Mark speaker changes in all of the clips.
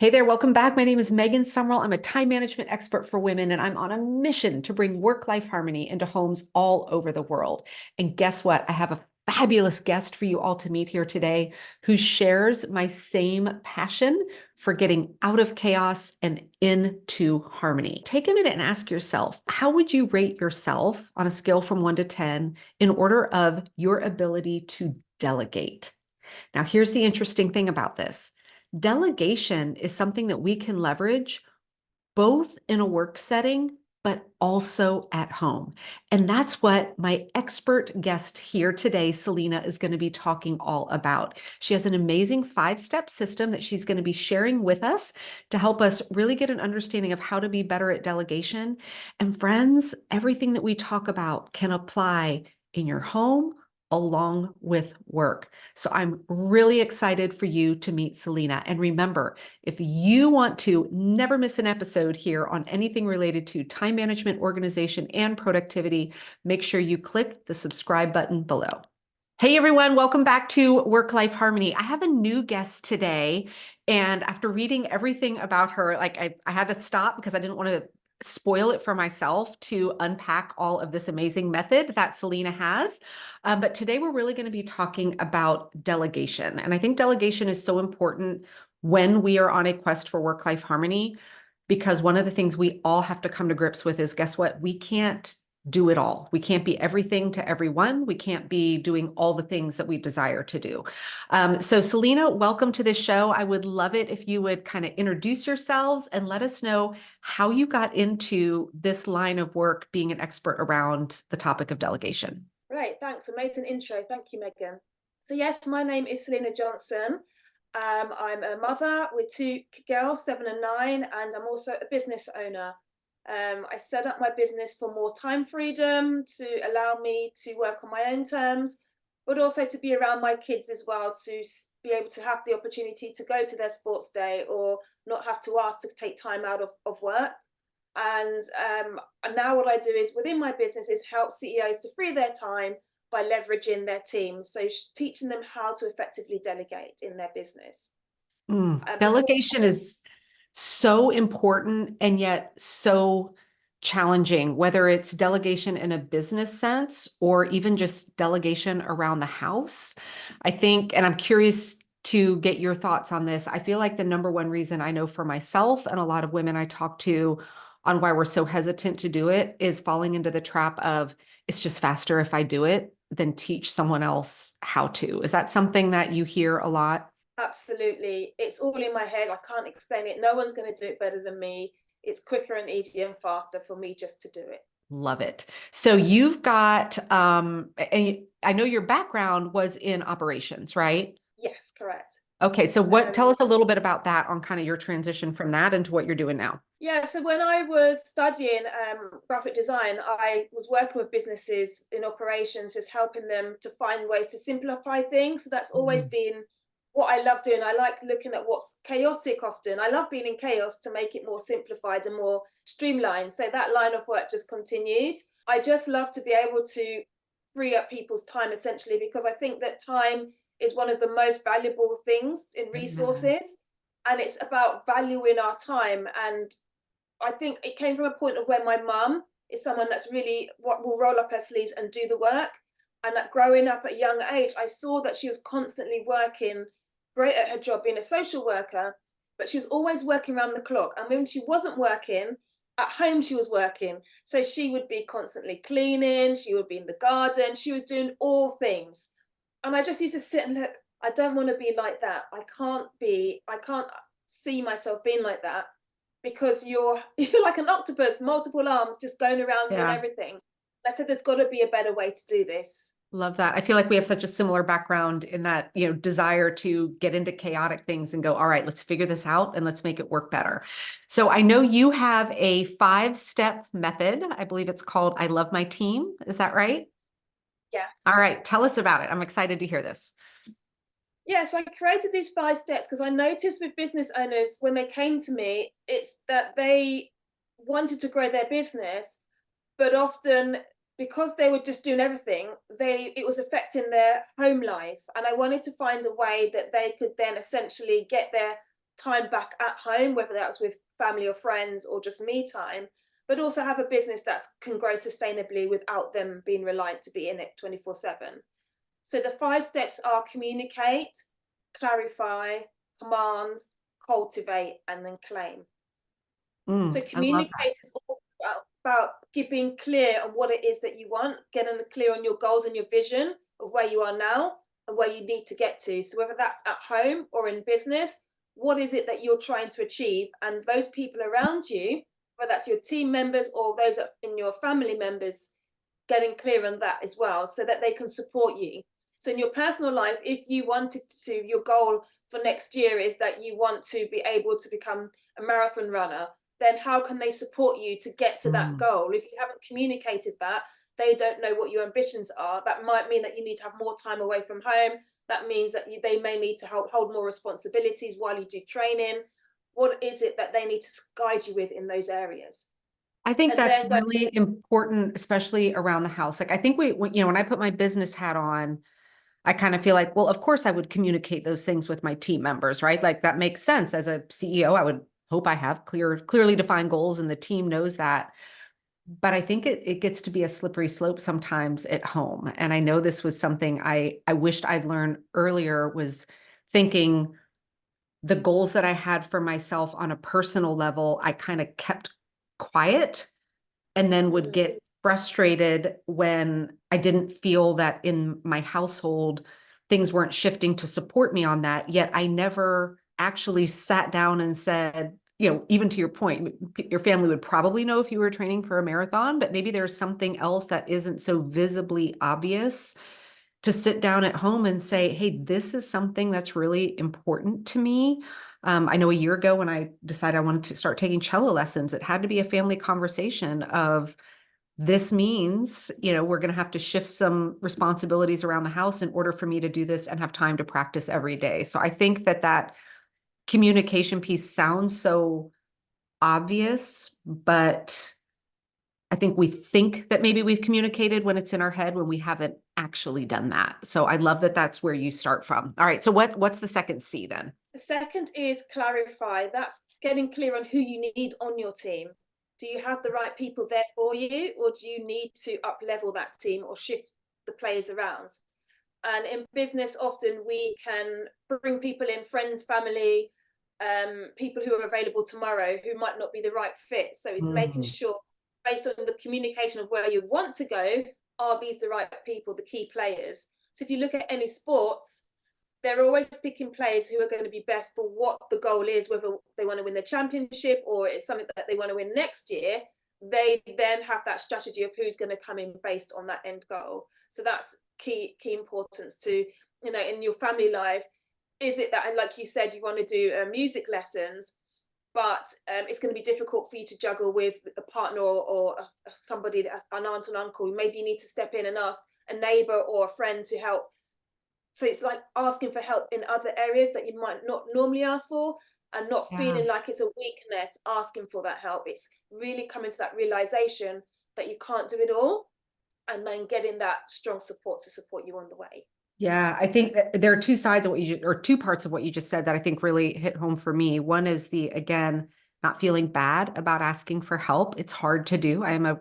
Speaker 1: Hey there, welcome back. My name is Megan Sumrell. I'm a time management expert for women, and I'm on a mission to bring work-life harmony into homes all over the world. And guess what? I have a fabulous guest for you all to meet here today who shares my same passion for getting out of chaos and into harmony. Take a minute and ask yourself, how would you rate yourself on a scale from 1 to 10 in order of your ability to delegate? Now, here's the interesting thing about this. Delegation is something that we can leverage both in a work setting, but also at home. And that's what my expert guest here today, Selina, is going to be talking all about. She has an amazing 5-step system that she's going to be sharing with us to help us really get an understanding of how to be better at delegation. And friends, everything that we talk about can apply in your home along with work. So I'm really excited for you to meet Selina. And remember, if you want to never miss an episode here on anything related to time management, organization, and productivity, make sure you click the subscribe button below. Hey everyone, welcome back to Work Life Harmony. I have a new guest today, and after reading everything about her, I had to stop because I didn't want to spoil it for myself to unpack all of this amazing method that Selina has. But today we're really going to be talking about delegation. And I think delegation is so important when we are on a quest for work-life harmony, because one of the things we all have to come to grips with is, guess what? We can't do it all. We can't be everything to everyone. We can't be doing all the things that we desire to do. So Selina, welcome to this show. I would love it if you would kind of introduce yourselves and let us know how you got into this line of work, being an expert around the topic of delegation.
Speaker 2: Right, thanks. Amazing intro. Thank you, Megan. So yes, my name is Selina Johnson. I'm a mother with 2 girls, 7 and 9, and I'm also a business owner. I set up my business for more time freedom, to allow me to work on my own terms, but also to be around my kids as well, to be able to have the opportunity to go to their sports day or not have to ask to take time out of work. And now what I do is within my business is help CEOs to free their time by leveraging their team. So teaching them how to effectively delegate in their business. Before
Speaker 1: Delegation is so important and yet so challenging, whether it's delegation in a business sense or even just delegation around the house. I think, and I'm curious to get your thoughts on this. I feel like the number one reason I know for myself and a lot of women I talk to on why we're so hesitant to do it is falling into the trap of it's just faster if I do it than teach someone else how to. Is that something that you hear a lot?
Speaker 2: Absolutely, it's all in my head. I can't explain it. No one's going to do it better than me. It's quicker and easier and faster for me just to do it.
Speaker 1: Love it. So you've got, and I know your background was in operations, right?
Speaker 2: Yes, correct.
Speaker 1: Okay, so tell
Speaker 2: Um,
Speaker 1: us a little bit about that on kind of your transition from that into what you're doing now.
Speaker 2: Yeah, so when I was studying graphic design, I was working with businesses in operations, just helping them to find ways to simplify things. So that's always
Speaker 1: Mhm.
Speaker 2: been what I love doing. I like looking at what's chaotic often. I love being in chaos to make it more simplified and more streamlined. So that line of work just continued. I just love to be able to free up people's time essentially, because I think that time is one of the most valuable things in
Speaker 1: Amen.
Speaker 2: resources, and it's about valuing our time. And I think it came from a point of where my mum is someone that's really what will roll up her sleeves and do the work. And that growing up at a young age, I saw that she was constantly working, great at her job being a social worker, but she was always working around the clock. And when she wasn't working, at home she was working. So she would be constantly cleaning, she would be in the garden, she was doing all things. And I just used to sit and look, I don't want to be like that. I can't see myself being like that, because you're like an octopus, multiple arms, just going around doing
Speaker 1: Yeah,
Speaker 2: everything. I said, there's got to be a better way to do this.
Speaker 1: love that. I feel like we have such a similar background in that, desire to get into chaotic things and go, all right, let's figure this out and let's make it work better. So I know you have a 5-step method. I believe it's called I Love My Team. Is that right? All
Speaker 2: Yes.
Speaker 1: right, tell us about it. I'm excited to hear this.
Speaker 2: Yeah, so I created these 5 steps because I noticed with business owners when they came to me, it's that they wanted to grow their business, but often because they were just doing everything, it was affecting their home life. And I wanted to find a way that they could then essentially get their time back at home, whether that's with family or friends or just me time, but also have a business that can grow sustainably without them being reliant to be in it 24/7. So the 5 steps are communicate, clarify, command, cultivate, and then claim. So
Speaker 1: I love that.
Speaker 2: communicate is all about being clear on what it is that you want, getting clear on your goals and your vision of where you are now and where you need to get to. So whether that's at home or in business, what is it that you're trying to achieve? And those people around you, whether that's your team members or those in your family members, getting clear on that as well so that they can support you. So in your personal life, if you wanted to, your goal for next year is that you want to be able to become a marathon runner, then how can they support you to get to that
Speaker 1: Mm.
Speaker 2: goal? If you haven't communicated that, they don't know what your ambitions are. That might mean that you need to have more time away from home. That means that they may need to hold more responsibilities while you do training. What is it that they need to guide you with in those areas?
Speaker 1: I think
Speaker 2: And
Speaker 1: that's
Speaker 2: then go,
Speaker 1: really important, especially around the house. Like I think when I put my business hat on, I kind of feel like, well, of course I would communicate those things with my team members, right? Like that makes sense. As a CEO, I would hope I have clearly defined goals and the team knows that. But I think it gets to be a slippery slope sometimes at home. And I know this was something I wished I'd learned earlier was thinking the goals that I had for myself on a personal level, I kind of kept quiet and then would get frustrated when I didn't feel that in my household, things weren't shifting to support me on that. Yet I never actually sat down and said, even to your point, your family would probably know if you were training for a marathon, but maybe there's something else that isn't so visibly obvious to sit down at home and say, hey, this is something that's really important to me. I know a year ago when I decided I wanted to start taking cello lessons, it had to be a family conversation of this means, we're going to have to shift some responsibilities around the house in order for me to do this and have time to practice every day. So I think that communication piece sounds so obvious, but I think we think that maybe we've communicated when it's in our head when we haven't actually done that. So I love that that's where you start from. All right. So what's the second C then?
Speaker 2: the second is clarify. That's getting clear on who you need on your team. Do you have the right people there for you, or do you need to up level that team or shift the players around? And in business, often we can bring people in, friends, family, people who are available tomorrow who might not be the right fit. So it's making
Speaker 1: Mm.
Speaker 2: sure, based on the communication of where you want to go, are these the right people, the key players? So if you look at any sports, they're always picking players who are going to be best for what the goal is, whether they want to win the championship or it's something that they want to win next year. They then have that strategy of who's going to come in based on that end goal. So that's key importance to, in your family life. Is it that, and like you said, you want to do music lessons, but it's going to be difficult for you to juggle with a partner or somebody, an aunt and uncle. Maybe you need to step in and ask a neighbor or a friend to help. So it's like asking for help in other areas that you might not normally ask for, and not
Speaker 1: Yeah.
Speaker 2: feeling like it's a weakness asking for that help. It's really coming to that realization that you can't do it all, and then getting that strong support to support you on the way.
Speaker 1: Yeah, I think that there are two sides of or two parts of what you just said that I think really hit home for me. One is again, not feeling bad about asking for help. It's hard to do. I'm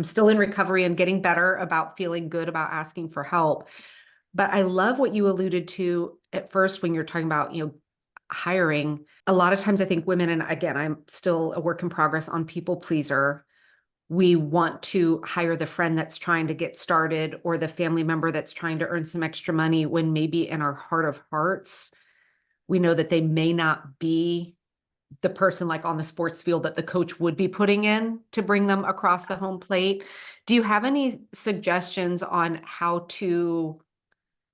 Speaker 1: still in recovery and getting better about feeling good about asking for help. But I love what you alluded to at first when you're talking about, hiring. A lot of times I think women, and again, I'm still a work in progress on people pleaser. We want to hire the friend that's trying to get started or the family member that's trying to earn some extra money when maybe in our heart of hearts, we know that they may not be the person like on the sports field that the coach would be putting in to bring them across the home plate. Do you have any suggestions on how to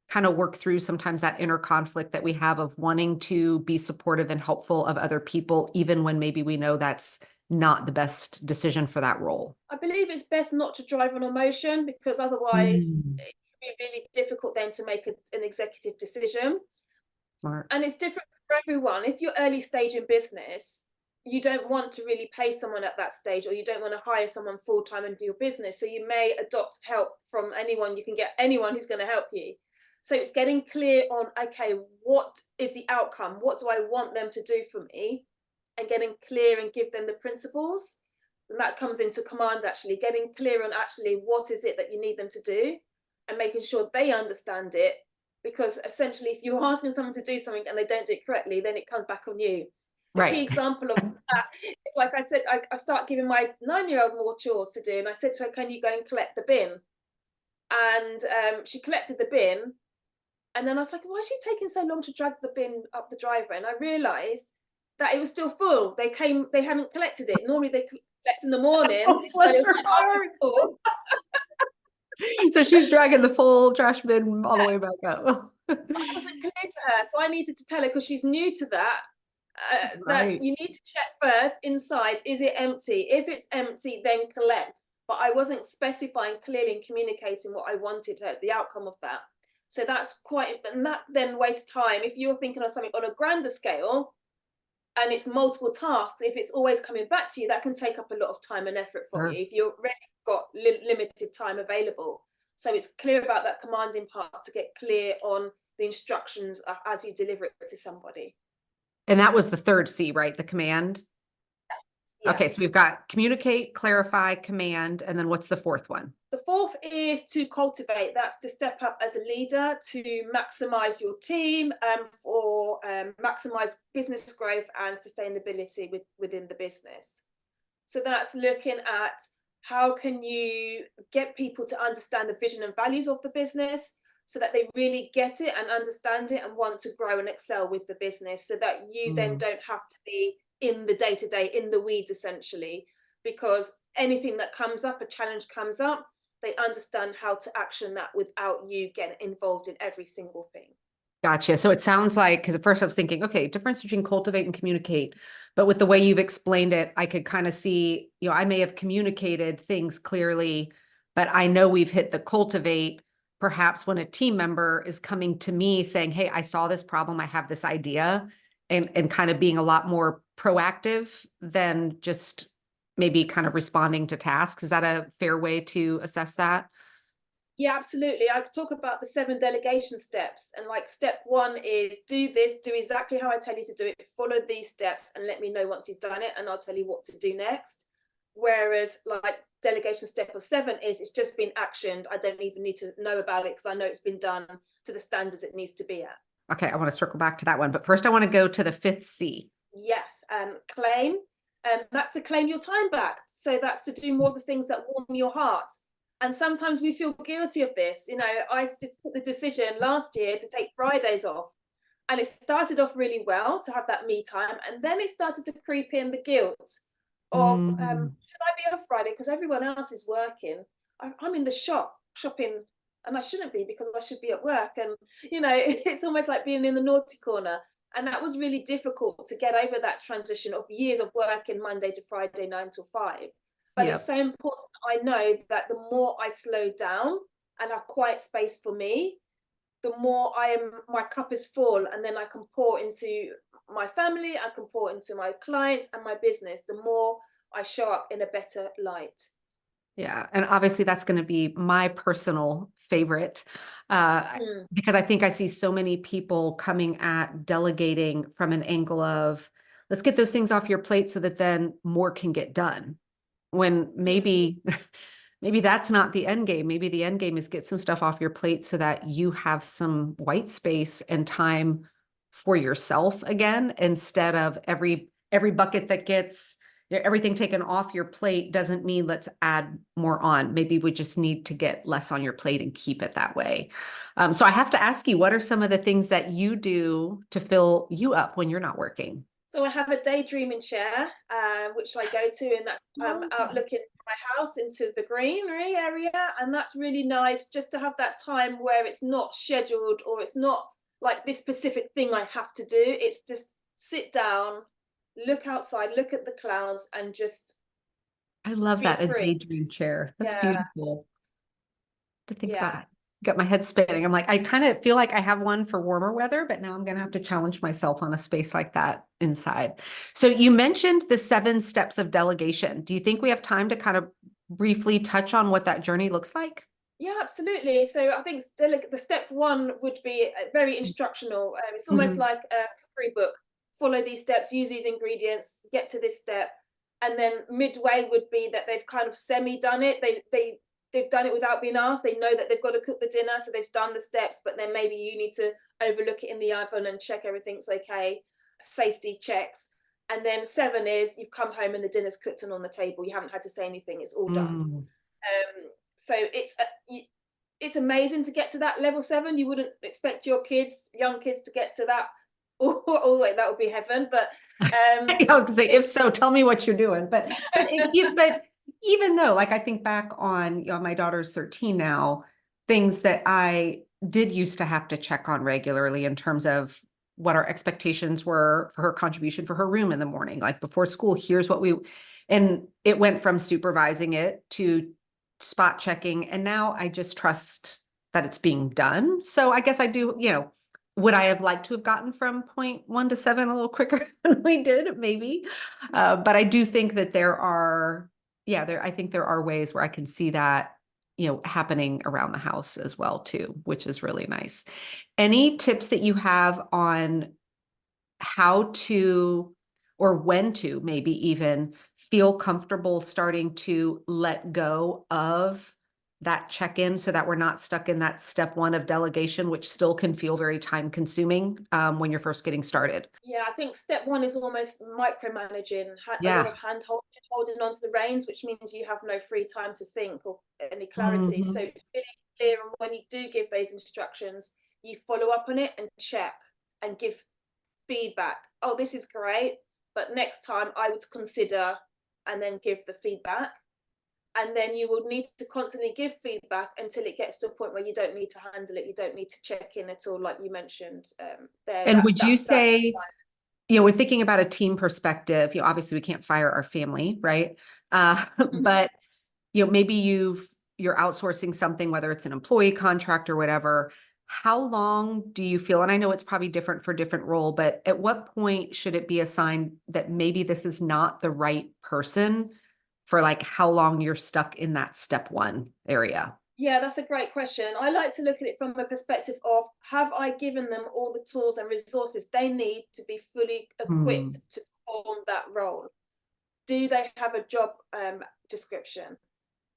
Speaker 1: kind of work through sometimes that inner conflict that we have of wanting to be supportive and helpful of other people, even when maybe we know that's not the best decision for that role?
Speaker 2: I believe it's best not to drive on emotion, because otherwise
Speaker 1: Mm.
Speaker 2: it can be really difficult then to make an executive decision.
Speaker 1: Smart.
Speaker 2: And it's different for everyone. If you're early stage in business, you don't want to really pay someone at that stage, or you don't want to hire someone full time and do your business. So you may adopt help from anyone. You can get anyone who's going to help you. So it's getting clear on, okay, what is the outcome? What do I want them to do for me? And getting clear and give them the principles. And that comes into command, actually, getting clear on actually what is it that you need them to do and making sure they understand it. Because essentially, if you're asking someone to do something and they don't do it correctly, then it comes back on you. A key
Speaker 1: Right.
Speaker 2: example of that is, like I said, I start giving my 9-year-old more chores to do. And I said to her, can you go and collect the bin? And she collected the bin. And then I was like, why is she taking so long to drag the bin up the driveway? And I realized that it was still full. They hadn't collected it. Normally they collect in the morning,
Speaker 1: Oh,
Speaker 2: but it
Speaker 1: bless
Speaker 2: was
Speaker 1: her
Speaker 2: like after
Speaker 1: heart.
Speaker 2: school.
Speaker 1: So she's dragging the full trash bin all the way back up.
Speaker 2: I wasn't clear to her, so I needed to tell her, because she's new to that, that
Speaker 1: Right.
Speaker 2: you need to check first inside, is it empty? If it's empty, then collect. But I wasn't specifying clearly and communicating what I wanted her, the outcome of that. So that's quite, and that then wastes time. If you're thinking of something on a grander scale and it's multiple tasks, if it's always coming back to you, that can take up a lot of time and effort for
Speaker 1: Sure.
Speaker 2: you if you've already got limited time available. So it's clear about that commanding part to get clear on the instructions as you deliver it to somebody.
Speaker 1: And that was the third C, right? The command. Okay, so
Speaker 2: Yes.
Speaker 1: we've got communicate, clarify, command, and then what's the fourth one?
Speaker 2: The fourth is to cultivate. That's to step up as a leader, to maximize your team, for maximize business growth and sustainability within the business. So that's looking at how can you get people to understand the vision and values of the business so that they really get it and understand it and want to grow and excel with the business, so that you then don't have to be in the day-to-day, in the weeds, essentially, because anything that comes up, a challenge comes up, they understand how to action that without you getting involved in every single thing.
Speaker 1: Gotcha. So it sounds like, because at first I was thinking, okay, difference between cultivate and communicate. But with the way you've explained it, I could kind of see, I may have communicated things clearly, but I know we've hit the cultivate perhaps when a team member is coming to me saying, hey, I saw this problem, I have this idea, and kind of being a lot more proactive than just maybe kind of responding to tasks. Is that a fair way to assess that?
Speaker 2: Yeah, absolutely. I could talk about the 7 delegation steps. And like step 1 is do this, do exactly how I tell you to do it, follow these steps and let me know once you've done it and I'll tell you what to do next. Whereas like delegation step of 7 is it's just been actioned. I don't even need to know about it because I know it's been done to the standards it needs to be at.
Speaker 1: Okay, I want to circle back to that one, but first I want to go to the fifth C.
Speaker 2: Yes, claim. That's to claim your time back. So that's to do more of the things that warm your heart. And sometimes we feel guilty of this. You know, I took the decision last year to take Fridays off. And it started off really well to have that me time. And then it started to creep in the guilt of, should
Speaker 1: Mm,
Speaker 2: I be off Friday? Because everyone else is working. I'm in the shop shopping, and I shouldn't be because I should be at work. And, you know, it's almost like being in the naughty corner. And that was really difficult to get over that transition of years of working Monday to Friday, 9 to 5. But it's
Speaker 1: yep.
Speaker 2: so important. I know that the more I slow down and have quiet space for me, the more my cup is full, and then I can pour into my family, I can pour into my clients and my business, the more I show up in a better light.
Speaker 1: Yeah. And obviously that's going to be my personal favorite, uh,
Speaker 2: Mm.
Speaker 1: because I think I see so many people coming at delegating from an angle of, let's get those things off your plate so that then more can get done. When maybe, maybe that's not the end game. Maybe the end game is get some stuff off your plate so that you have some white space and time for yourself again, instead of every bucket that gets everything taken off your plate doesn't mean let's add more on. Maybe we just need to get less on your plate and keep it that way. So I have to ask you, what are some of the things that you do to fill you up when you're not working?
Speaker 2: So I have a daydreaming chair, which I go to, and that's out looking at my house into the greenery area. And that's really nice just to have that time where it's not scheduled or it's not like this specific thing I have to do. It's just sit down, look outside, look at the clouds, and just
Speaker 1: I love
Speaker 2: be
Speaker 1: that, a
Speaker 2: free.
Speaker 1: daydream chair. That's
Speaker 2: Yeah,
Speaker 1: beautiful to think about.
Speaker 2: yeah.
Speaker 1: Got my head spinning. I'm like, I kind of feel like I have one for warmer weather, but now I'm going to have to challenge myself on a space like that inside. So you mentioned the 7 steps of delegation. Do you think we have time to kind of briefly touch on what that journey looks like?
Speaker 2: Yeah, absolutely. So I think the step one would be very instructional. It's almost
Speaker 1: Mhm.
Speaker 2: like a cookery book. Follow these steps, use these ingredients, get to this step, and then midway would be that they've kind of semi done it. They've done it without being asked. They know that they've got to cook the dinner, so they've done the steps. But then maybe you need to overlook it in the oven and check everything's okay, safety checks. And then 7 is you've come home and the dinner's cooked and on the table. You haven't had to say anything. It's all done.
Speaker 1: Mm.
Speaker 2: So it's amazing to get to that level 7. You wouldn't expect your young kids, to get to that all the way. That would be heaven. But
Speaker 1: I was gonna say, if so, tell me what you're doing. But even though, like, I think back on, my daughter's 13 now, things that I did used to have to check on regularly in terms of what our expectations were for her contribution for her room in the morning. Like before school, here's what and it went from supervising it to spot checking. And now I just trust that it's being done. So I guess I do, would I have liked to have gotten from point 1 to 7 a little quicker than we did? Maybe. But I do think that I think there are ways where I can see that, happening around the house as well too, which is really nice. Any tips that you have on how to, or when to maybe even feel comfortable starting to let go of that check-in so that we're not stuck in that step 1 of delegation, which still can feel very time consuming when you're first getting started?
Speaker 2: yeah, I think step 1 is almost micromanaging, a lot
Speaker 1: Yeah.
Speaker 2: of hand holding onto the reins, which means you have no free time to think or any clarity. So
Speaker 1: Mhm.
Speaker 2: it's really clear, and when you do give those instructions, you follow up on it and check and give feedback. Oh, this is great, but next time I would consider, and then give the feedback. And then you will need to constantly give feedback until it gets to a point where you don't need to handle it. You don't need to check in at all, like you mentioned there.
Speaker 1: And would you
Speaker 2: That's
Speaker 1: say, we're thinking about a team perspective, obviously we can't fire our family, right? But maybe you're outsourcing something, whether it's an employee contract or whatever. How long do you feel, and I know it's probably different for different role, but at what point should it be a sign that maybe this is not the right person for like how long you're stuck in that step 1 area?
Speaker 2: Yeah, that's a great question. I like to look at it from a perspective of, have I given them all the tools and resources they need to be fully equipped
Speaker 1: Hmm.
Speaker 2: to perform that role? Do they have a job description?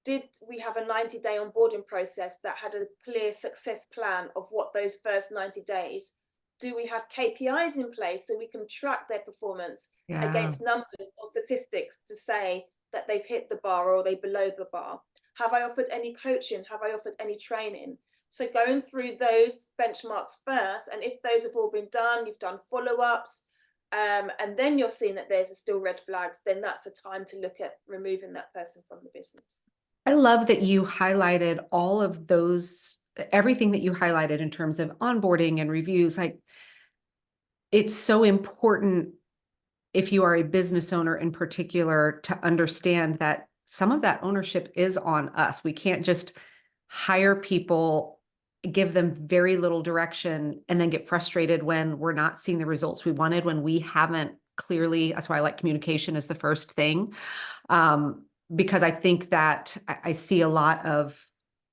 Speaker 2: Did we have a 90-day onboarding process that had a clear success plan of what those first 90 days? Do we have KPIs in place so we can track their performance
Speaker 1: Yeah.
Speaker 2: against numbers or statistics to say that they've hit the bar or they below the bar? Have I offered any coaching? Have I offered any training? So going through those benchmarks first, and if those have all been done, you've done follow-ups, and then you're seeing that there's still red flags, then that's a time to look at removing that person from the business.
Speaker 1: I love that you highlighted all of those, everything that you highlighted in terms of onboarding and reviews. Like, it's so important if you are a business owner in particular to understand that some of that ownership is on us. We can't just hire people, give them very little direction, and then get frustrated when we're not seeing the results we wanted, when we haven't clearly. That's why I like communication as the first thing. Because I think that I see a lot of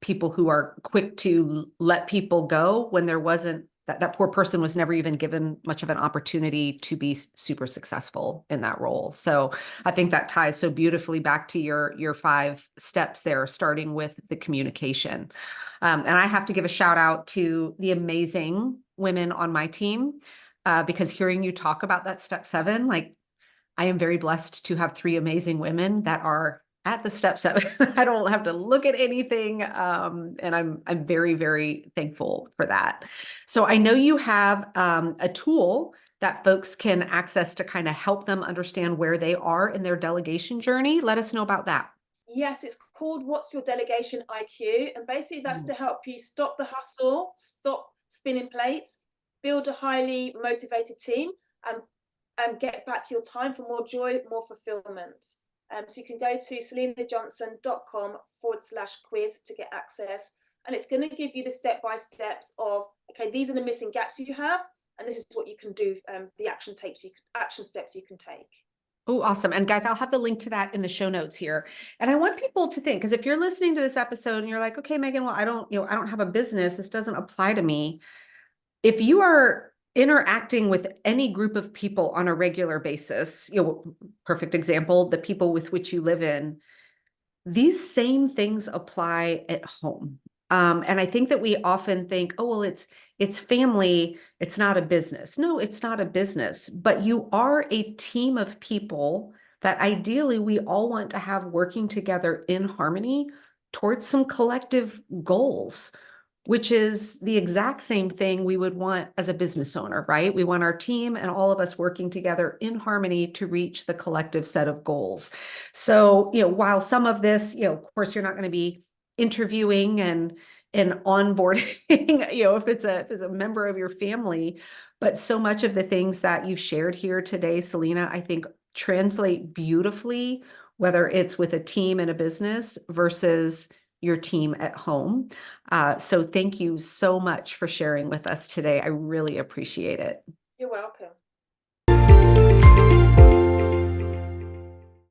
Speaker 1: people who are quick to let people go when there wasn't, that poor person was never even given much of an opportunity to be super successful in that role. So I think that ties so beautifully back to your 5 steps there, starting with the communication. And I have to give a shout out to the amazing women on my team, because hearing you talk about that step 7, like, I am very blessed to have 3 amazing women that are at the step 7. I don't have to look at anything. And I'm very, very thankful for that. So I know you have a tool that folks can access to kind of help them understand where they are in their delegation journey. Let us know about that.
Speaker 2: Yes, it's called What's Your Delegation IQ? And basically, that's to help you stop the hustle, stop spinning plates, build a highly motivated team, and get back your time for more joy, more fulfillment. So you can go to selinajohnson.com/quiz to get access. And it's going to give you the step by steps of, okay, these are the missing gaps you have, and this is what you can do, the action steps you can take.
Speaker 1: Oh, awesome. And guys, I'll have the link to that in the show notes here. And I want people to think, because if you're listening to this episode and you're like, okay, Megan, well, I don't have a business. This doesn't apply to me. If you are interacting with any group of people on a regular basis, perfect example, the people with which you live in, these same things apply at home. And I think that we often think, oh, well, it's family, it's not a business. No, it's not a business, but you are a team of people that ideally we all want to have working together in harmony towards some collective goals, which is the exact same thing we would want as a business owner, right? We want our team and all of us working together in harmony to reach the collective set of goals. So, while some of this, of course, you're not going to be interviewing and onboarding, if it's a member of your family, but so much of the things that you've shared here today, Selina, I think translate beautifully, whether it's with a team and a business versus your team at home. So thank you so much for sharing with us today. I really appreciate it.
Speaker 2: You're welcome.